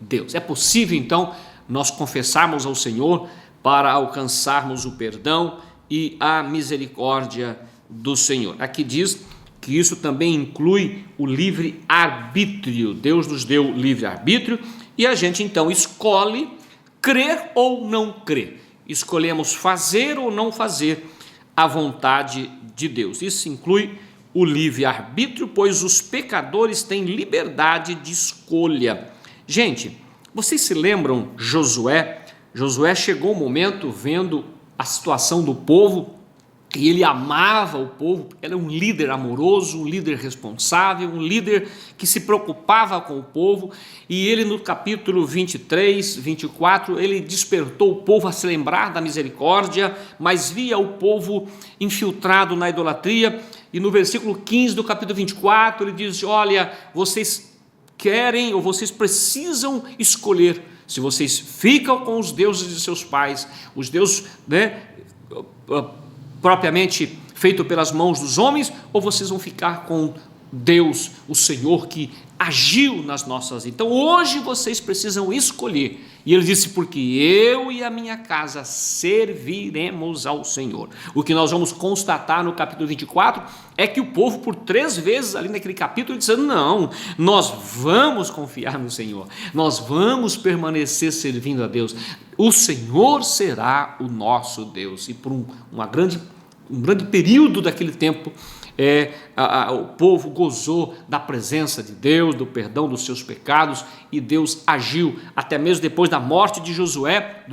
Deus. É possível então nós confessarmos ao Senhor para alcançarmos o perdão e a misericórdia do Senhor. Aqui diz que isso também inclui o livre-arbítrio. Deus nos deu livre-arbítrio e a gente então escolhe crer ou não crer. Escolhemos fazer ou não fazer a vontade de Deus. Isso inclui o livre-arbítrio, pois os pecadores têm liberdade de escolha. Gente, vocês se lembram Josué? Josué chegou um momento vendo a situação do povo, e ele amava o povo, era um líder amoroso, um líder responsável, um líder que se preocupava com o povo, e ele no capítulo 23, 24, ele despertou o povo a se lembrar da misericórdia, mas via o povo infiltrado na idolatria, e no versículo 15 do capítulo 24, ele diz: olha, vocês querem ou vocês precisam escolher se vocês ficam com os deuses de seus pais, os deuses, né, propriamente feito pelas mãos dos homens, ou vocês vão ficar com Deus, o Senhor que agiu nas nossas vidas. Então hoje vocês precisam escolher. E ele disse: porque eu e a minha casa serviremos ao Senhor. O que nós vamos constatar no capítulo 24 é que o povo, por 3 vezes ali naquele capítulo, disse: não, nós vamos confiar no Senhor, nós vamos permanecer servindo a Deus, o Senhor será o nosso Deus. E por um grande período daquele tempo, o povo gozou da presença de Deus, do perdão dos seus pecados, e Deus agiu, até mesmo depois da morte de Josué.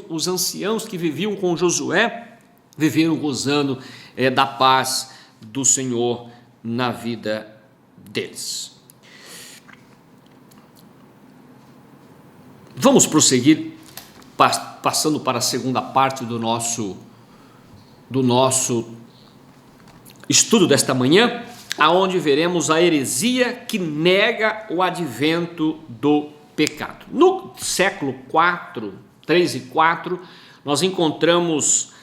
Os anciãos que viviam com Josué, viveram gozando da paz do Senhor na vida deles. Vamos prosseguir, passando para a segunda parte do nosso estudo desta manhã, aonde veremos a heresia que nega o advento do pecado. No século 3 e 4, nós encontramos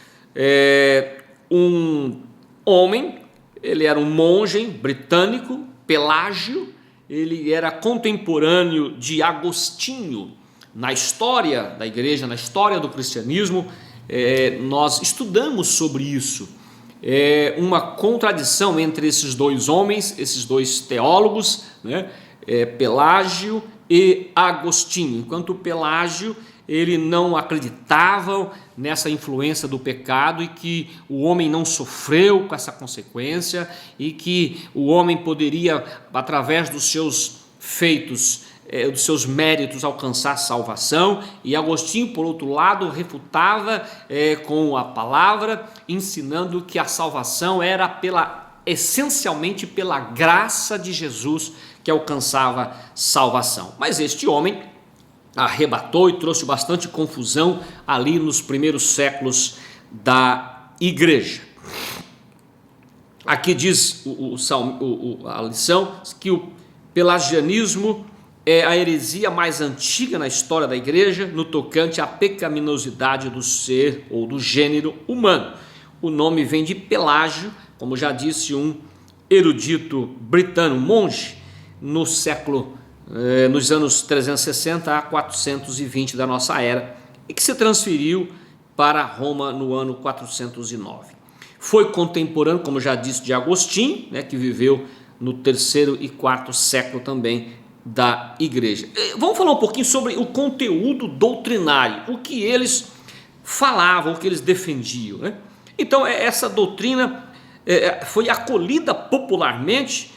um homem, ele era um monge britânico, Pelágio, ele era contemporâneo de Agostinho. Na história da igreja, na história do cristianismo, nós estudamos sobre isso. Uma contradição entre esses dois homens, esses dois teólogos, né? Pelágio e Agostinho. Enquanto Pelágio, ele não acreditava nessa influência do pecado e que o homem não sofreu com essa consequência e que o homem poderia, através dos seus feitos, dos seus méritos, alcançar salvação. E Agostinho, por outro lado, refutava com a palavra, ensinando que a salvação era essencialmente pela graça de Jesus que alcançava salvação. Mas este homem arrebatou e trouxe bastante confusão ali nos primeiros séculos da igreja. Aqui diz a lição que o pelagianismo é a heresia mais antiga na história da igreja no tocante à pecaminosidade do ser ou do gênero humano. O nome vem de Pelágio, como já disse um erudito britânico, monge, nos anos 360 a 420 da nossa era, e que se transferiu para Roma no ano 409. Foi contemporâneo, como já disse, de Agostinho, né, que viveu no 3º e 4º século também da igreja. Vamos falar um pouquinho sobre o conteúdo doutrinário, o que eles falavam, o que eles defendiam, né? Então, essa doutrina foi acolhida popularmente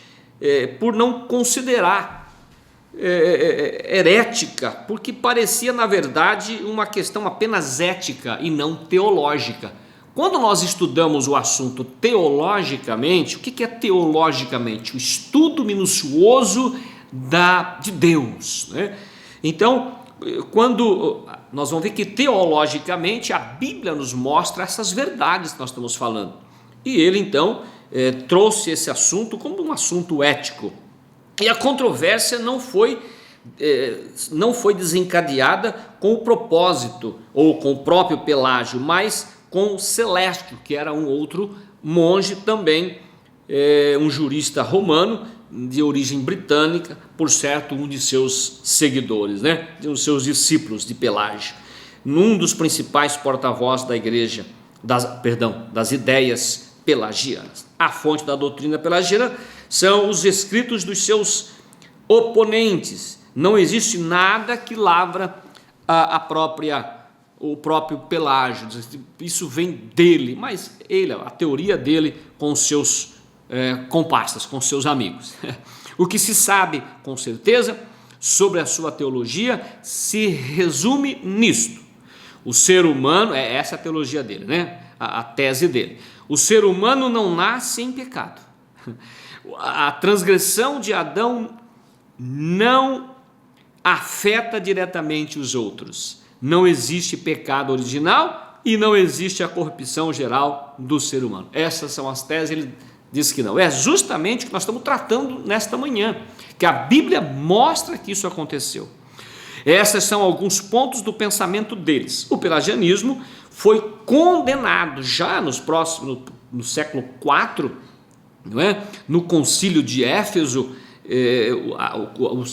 por não considerar herética, porque parecia, na verdade, uma questão apenas ética e não teológica. Quando nós estudamos o assunto teologicamente, o que é teologicamente? O estudo minucioso de Deus, né? Então, quando nós vamos ver que teologicamente a Bíblia nos mostra essas verdades que nós estamos falando. E ele então trouxe esse assunto como um assunto ético. E a controvérsia não foi desencadeada com o propósito ou com o próprio Pelágio, mas com Celestio, que era um outro monge também, um jurista romano de origem britânica, por certo um de seus seguidores, né? De um dos seus discípulos de Pelágio, num dos principais porta-vozes da igreja, das ideias pelagianas. A fonte da doutrina pelagiana são os escritos dos seus oponentes. Não existe nada que lavra o próprio Pelágio. Isso vem dele, mas a teoria dele com os seus comparsas, com seus amigos. O que se sabe com certeza sobre a sua teologia se resume nisto: o ser humano, essa é a teologia dele, né? A tese dele: o ser humano não nasce em pecado. A transgressão de Adão não afeta diretamente os outros. Não existe pecado original e não existe a corrupção geral do ser humano. Essas são as teses. Ele diz que não. É justamente o que nós estamos tratando nesta manhã, que a Bíblia mostra que isso aconteceu. Esses são alguns pontos do pensamento deles. O pelagianismo foi condenado já no século IV, não é? No concílio de Éfeso.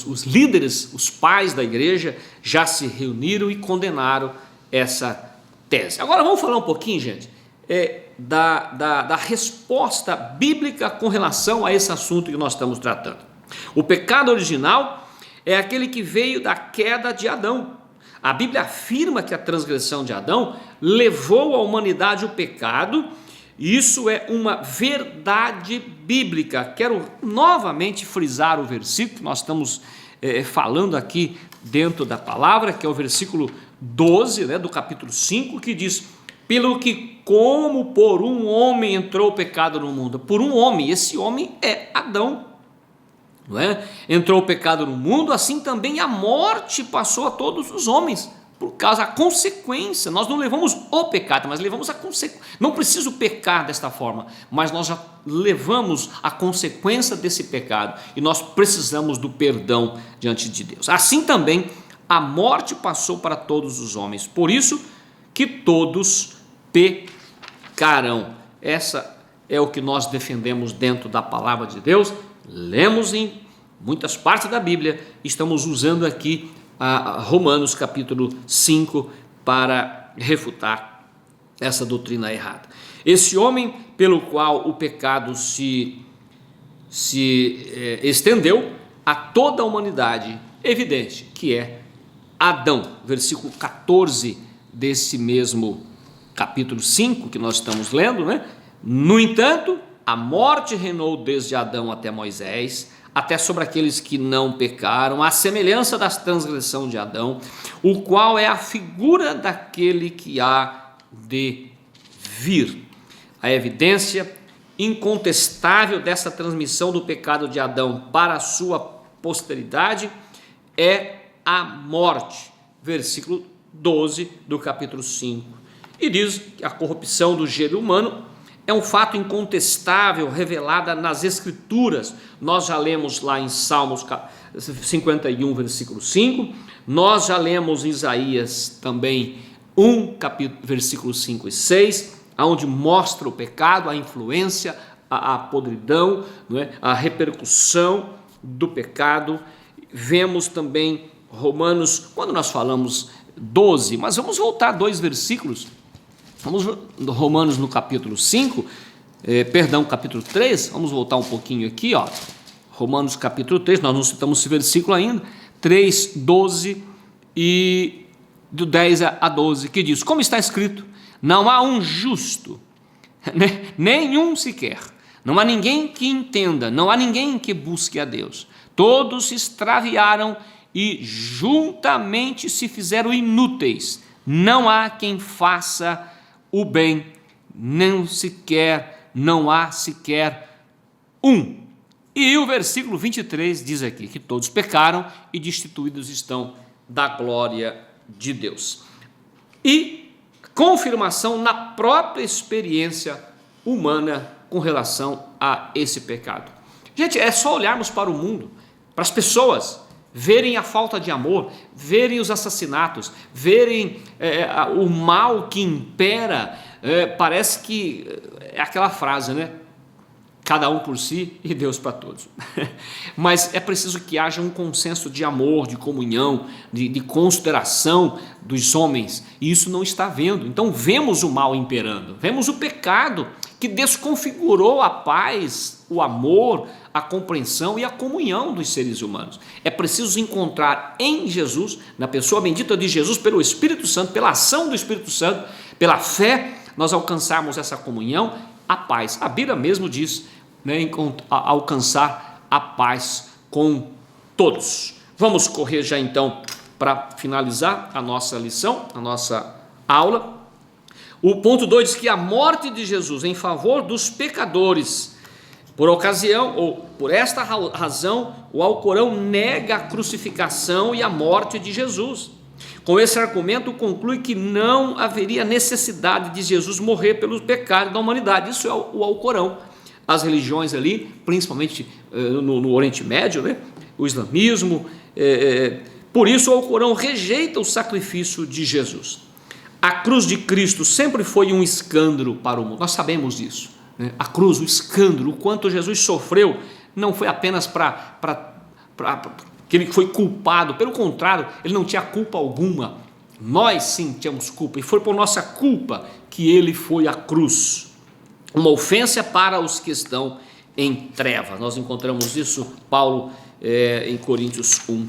Os líderes, os pais da igreja já se reuniram e condenaram essa tese. Agora vamos falar um pouquinho, gente, da resposta bíblica com relação a esse assunto que nós estamos tratando. O pecado original é aquele que veio da queda de Adão. A Bíblia afirma que a transgressão de Adão levou a humanidade ao pecado. Isso é uma verdade bíblica. Quero novamente frisar o versículo que nós estamos falando aqui dentro da palavra, que é o versículo 12, né, do capítulo 5, que diz: pelo que como por um homem entrou o pecado no mundo. Por um homem, esse homem é Adão, não é? Entrou o pecado no mundo, assim também a morte passou a todos os homens, por causa da consequência. Nós não levamos o pecado, mas levamos a consequência. Não preciso pecar desta forma, mas nós já levamos a consequência desse pecado e nós precisamos do perdão diante de Deus. Assim também a morte passou para todos os homens, por isso que todos pecarão. Essa é o que nós defendemos dentro da palavra de Deus. Lemos em muitas partes da Bíblia, estamos usando aqui Romanos capítulo 5 para refutar essa doutrina errada. Esse homem pelo qual o pecado se estendeu a toda a humanidade, evidente que é Adão, versículo 14 desse mesmo capítulo 5 que nós estamos lendo, né? No entanto, a morte reinou desde Adão até Moisés, até sobre aqueles que não pecaram, à semelhança da transgressão de Adão, o qual é a figura daquele que há de vir. A evidência incontestável dessa transmissão do pecado de Adão para a sua posteridade é a morte, versículo 12 do capítulo 5. E diz que a corrupção do gênero humano é um fato incontestável, revelada nas Escrituras. Nós já lemos lá em Salmos 51, versículo 5. Nós já lemos em Isaías também versículo 5 e 6, onde mostra o pecado, a influência, a podridão, não é? A repercussão do pecado. Vemos também Romanos, quando nós falamos 12, mas vamos voltar 2 versículos. Vamos Romanos no capítulo 5, capítulo 3, vamos voltar um pouquinho aqui, ó. Romanos capítulo 3, nós não citamos esse versículo ainda, 3, 12 e do 10 a 12, que diz, como está escrito, não há um justo, nenhum sequer, não há ninguém que entenda, não há ninguém que busque a Deus, todos se extraviaram e juntamente se fizeram inúteis, não há quem faça o bem, não há sequer um. E o versículo 23 diz aqui que todos pecaram e destituídos estão da glória de Deus. E confirmação na própria experiência humana com relação a esse pecado. Gente, é só olharmos para o mundo, para as pessoas, verem a falta de amor, verem os assassinatos, verem o mal que impera. Parece que é aquela frase, né? Cada um por si e Deus para todos. Mas é preciso que haja um consenso de amor, de comunhão, de consideração dos homens, e isso não está havendo. Então vemos o mal imperando, vemos o pecado que desconfigurou a paz, o amor, a compreensão e a comunhão dos seres humanos. É preciso encontrar em Jesus, na pessoa bendita de Jesus, pelo Espírito Santo, pela ação do Espírito Santo, pela fé, nós alcançarmos essa comunhão, a paz. A Bíblia mesmo diz, né, alcançar a paz com todos. Vamos correr já então para finalizar a nossa lição, a nossa aula. O ponto 2 diz que a morte de Jesus em favor dos pecadores, por ocasião ou por esta razão, o Alcorão nega a crucificação e a morte de Jesus. Com esse argumento conclui que não haveria necessidade de Jesus morrer pelos pecados da humanidade. Isso é o Alcorão. As religiões ali, principalmente no Oriente Médio, né? O islamismo, por isso o Alcorão rejeita o sacrifício de Jesus. A cruz de Cristo sempre foi um escândalo para o mundo, nós sabemos disso, né? A cruz, o escândalo, o quanto Jesus sofreu, não foi apenas que ele foi culpado, pelo contrário, ele não tinha culpa alguma, nós sim tínhamos culpa, e foi por nossa culpa que ele foi à cruz, uma ofensa para os que estão em trevas. Nós encontramos isso, Paulo, em Coríntios 1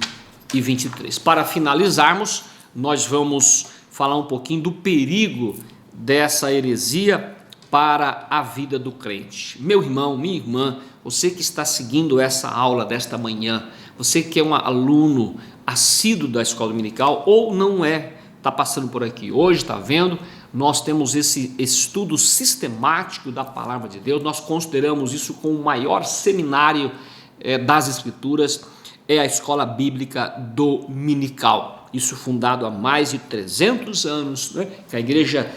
e 23. Para finalizarmos, nós vamos falar um pouquinho do perigo dessa heresia para a vida do crente. Meu irmão, minha irmã, você que está seguindo essa aula desta manhã, você que é um aluno assíduo da escola dominical ou não é, está passando por aqui hoje, está vendo, nós temos esse estudo sistemático da palavra de Deus, nós consideramos isso como o maior seminário das Escrituras, é a escola bíblica dominical. isso fundado há mais de 300 anos, né? Que a igreja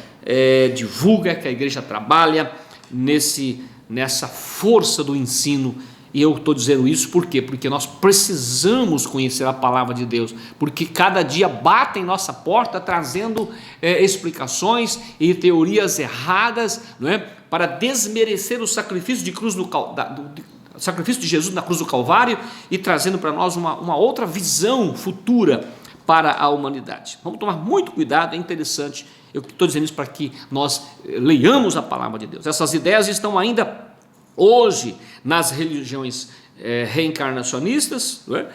divulga, que a igreja trabalha nessa força do ensino. E eu estou dizendo isso por quê? Porque nós precisamos conhecer a palavra de Deus, porque cada dia batem em nossa porta trazendo explicações e teorias erradas, não é? Para desmerecer o sacrifício sacrifício de Jesus na cruz do Calvário e trazendo para nós uma outra visão futura para a humanidade. Vamos tomar muito cuidado, é interessante. Eu estou dizendo isso para que nós leiamos a palavra de Deus. Essas ideias estão ainda hoje nas religiões reencarnacionistas, não é?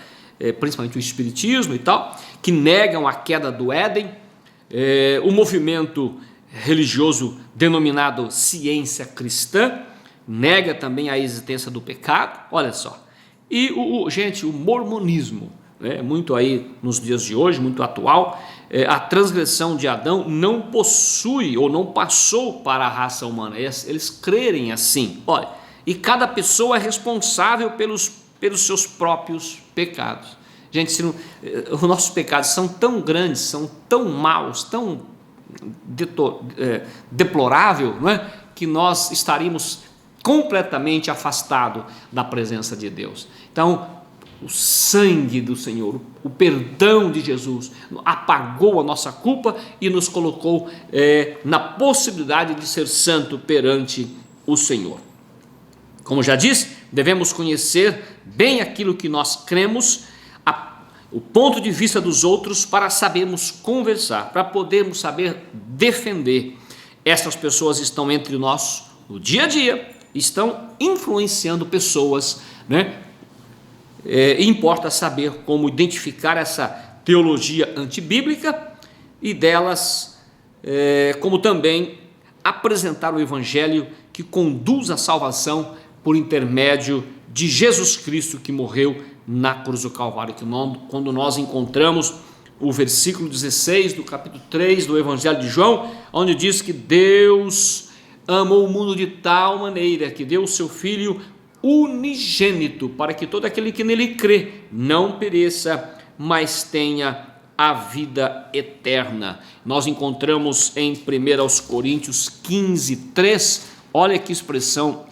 Principalmente o espiritismo e tal, que negam a queda do Éden, o movimento religioso denominado ciência cristã, nega também a existência do pecado, olha só. E, gente, o mormonismo, muito aí nos dias de hoje, muito atual, a transgressão de Adão não possui ou não passou para a raça humana, eles crerem assim, olha, e cada pessoa é responsável pelos seus próprios pecados. Gente, os nossos pecados são tão grandes, são tão maus, tão deplorável, não é? Que nós estaríamos completamente afastados da presença de Deus. Então, o sangue do Senhor, o perdão de Jesus apagou a nossa culpa e nos colocou na possibilidade de ser santo perante o Senhor. Como já disse, devemos conhecer bem aquilo que nós cremos, o ponto de vista dos outros, para sabermos conversar, para podermos saber defender. Essas pessoas estão entre nós no dia a dia, estão influenciando pessoas, né? Importa saber como identificar essa teologia antibíblica e delas, como também apresentar o evangelho que conduz à salvação por intermédio de Jesus Cristo, que morreu na cruz do Calvário. Que quando nós encontramos o versículo 16 do capítulo 3 do Evangelho de João, onde diz que Deus amou o mundo de tal maneira que deu o seu Filho unigênito, para que todo aquele que nele crê não pereça, mas tenha a vida eterna. Nós encontramos em 1 Coríntios 15:3, olha que expressão,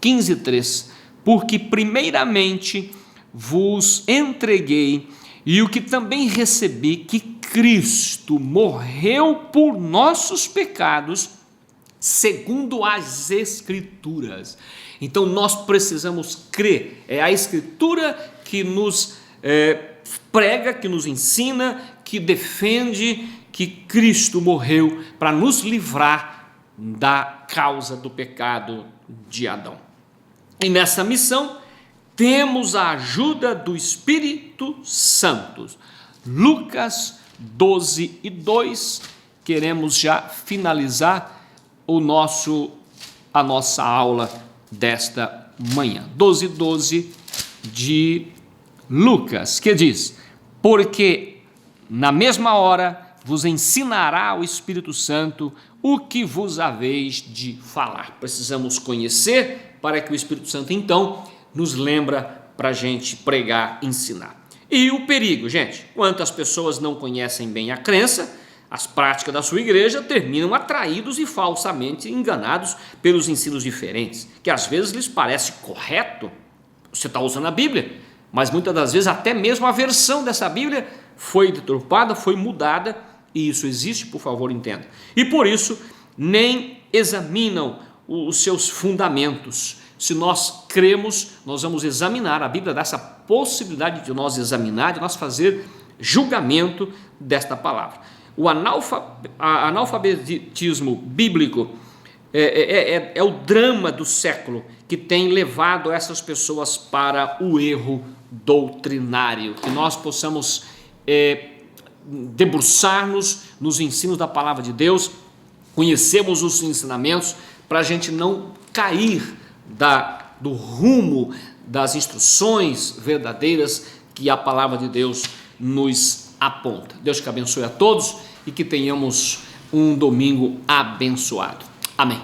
15:3, porque primeiramente vos entreguei e o que também recebi, que Cristo morreu por nossos pecados, segundo as Escrituras. Então nós precisamos crer, é a Escritura que nos prega, que nos ensina, que defende que Cristo morreu para nos livrar da causa do pecado de Adão. E nessa missão temos a ajuda do Espírito Santo. Lucas 12:2, queremos já finalizar a nossa aula desta manhã. 12:12 de Lucas, que diz: porque na mesma hora vos ensinará o Espírito Santo o que vos haveis de falar. Precisamos conhecer para que o Espírito Santo então nos lembra para a gente pregar, ensinar. E o perigo, gente, quantas pessoas não conhecem bem a crença, as práticas da sua igreja, terminam atraídos e falsamente enganados pelos ensinos diferentes, que às vezes lhes parece correto. Você está usando a Bíblia, mas muitas das vezes até mesmo a versão dessa Bíblia foi deturpada, foi mudada, e isso existe, por favor, entenda. E por isso nem examinam os seus fundamentos. Se nós cremos, nós vamos examinar. A Bíblia dá essa possibilidade de nós examinar, de nós fazer julgamento desta palavra. O analfabetismo bíblico é o drama do século que tem levado essas pessoas para o erro doutrinário. Que nós possamos debruçar-nos nos ensinos da palavra de Deus, conhecemos os ensinamentos, para a gente não cair do rumo das instruções verdadeiras que a palavra de Deus nos aponta. Deus que abençoe a todos e que tenhamos um domingo abençoado. Amém.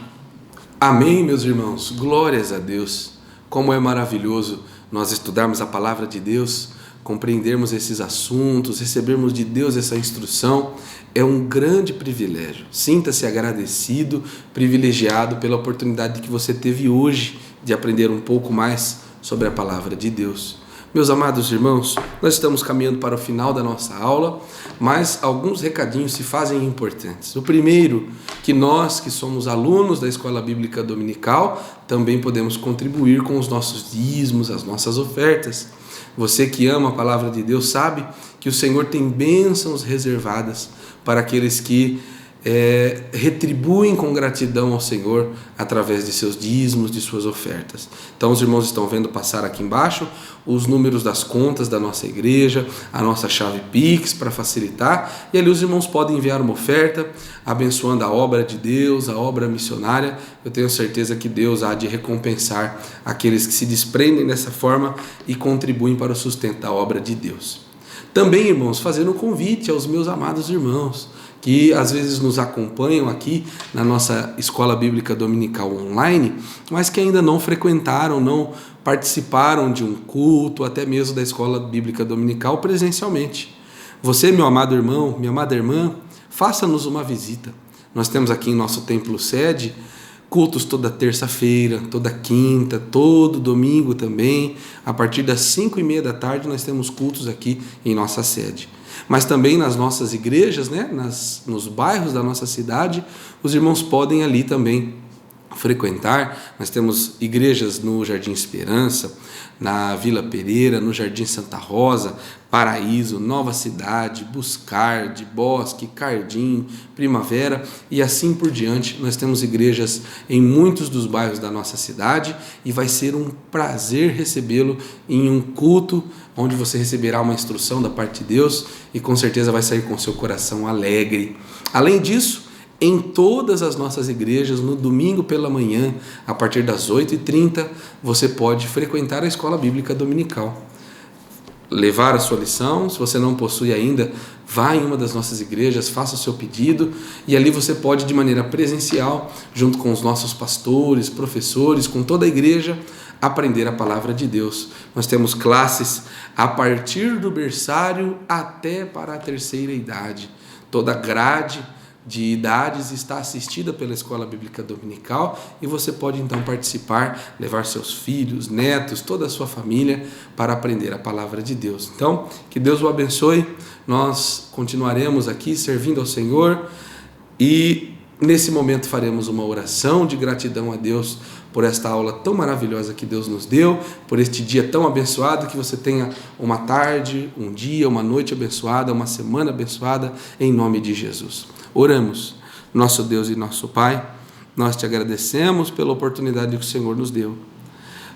Amém, meus irmãos. Glórias a Deus. Como é maravilhoso nós estudarmos a palavra de Deus, compreendermos esses assuntos, recebermos de Deus essa instrução, é um grande privilégio. Sinta-se agradecido, privilegiado pela oportunidade que você teve hoje de aprender um pouco mais sobre a palavra de Deus. Meus amados irmãos, nós estamos caminhando para o final da nossa aula, mas alguns recadinhos se fazem importantes. O primeiro, que nós que somos alunos da Escola Bíblica Dominical, também podemos contribuir com os nossos dízimos, as nossas ofertas. Você que ama a palavra de Deus sabe que o Senhor tem bênçãos reservadas para aqueles que retribuem com gratidão ao Senhor através de seus dízimos, de suas ofertas. Então os irmãos estão vendo passar aqui embaixo os números das contas da nossa igreja, a nossa chave Pix para facilitar, e ali os irmãos podem enviar uma oferta, abençoando a obra de Deus, a obra missionária. Eu tenho certeza que Deus há de recompensar aqueles que se desprendem dessa forma e contribuem para o sustento da obra de Deus. Também, irmãos, fazendo um convite aos meus amados irmãos, que às vezes nos acompanham aqui na nossa Escola Bíblica Dominical online, mas que ainda não frequentaram, não participaram de um culto, até mesmo da Escola Bíblica Dominical presencialmente. Você, meu amado irmão, minha amada irmã, faça-nos uma visita. Nós temos aqui em nosso templo sede cultos toda terça-feira, toda quinta, todo domingo também. A partir das 5:30 da tarde nós temos cultos aqui em nossa sede. Mas também nas nossas igrejas, né, nos bairros da nossa cidade, os irmãos podem ali também frequentar. Nós temos igrejas no Jardim Esperança, na Vila Pereira, no Jardim Santa Rosa, Paraíso, Nova Cidade, Buscardi, Bosque, Cardim, Primavera e assim por diante. Nós temos igrejas em muitos dos bairros da nossa cidade e vai ser um prazer recebê-lo em um culto onde você receberá uma instrução da parte de Deus e com certeza vai sair com seu coração alegre. Além disso, em todas as nossas igrejas, no domingo pela manhã, a partir das 8h30, você pode frequentar a Escola Bíblica Dominical. Levar a sua lição, se você não possui ainda, vá em uma das nossas igrejas, faça o seu pedido e ali você pode, de maneira presencial, junto com os nossos pastores, professores, com toda a igreja, aprender a palavra de Deus. Nós temos classes a partir do berçário até para a terceira idade. Toda a grade de idades está assistida pela Escola Bíblica Dominical e você pode então participar, levar seus filhos, netos, toda a sua família para aprender a palavra de Deus. Então, que Deus o abençoe. Nós continuaremos aqui servindo ao Senhor e nesse momento faremos uma oração de gratidão a Deus por esta aula tão maravilhosa que Deus nos deu, por este dia tão abençoado, que você tenha uma tarde, um dia, uma noite abençoada, uma semana abençoada, em nome de Jesus. Oramos. Nosso Deus e nosso Pai, nós te agradecemos pela oportunidade que o Senhor nos deu.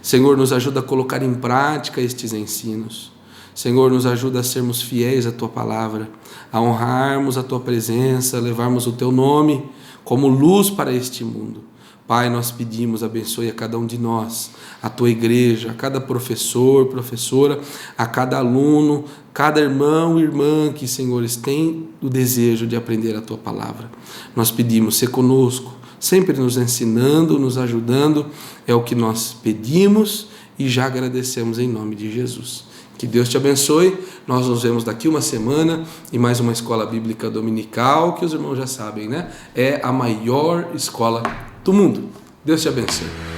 Senhor, nos ajuda a colocar em prática estes ensinos. Senhor, nos ajuda a sermos fiéis à Tua palavra, a honrarmos a Tua presença, a levarmos o Teu nome como luz para este mundo. Pai, nós pedimos, abençoe a cada um de nós, a Tua igreja, a cada professor, professora, a cada aluno, cada irmão e irmã que, Senhor, tem o desejo de aprender a Tua palavra. Nós pedimos, ser conosco, sempre nos ensinando, nos ajudando, é o que nós pedimos e já agradecemos em nome de Jesus. Que Deus te abençoe. Nós nos vemos daqui uma semana em mais uma Escola Bíblica Dominical, que os irmãos já sabem, né? É a maior escola do mundo. Deus te abençoe.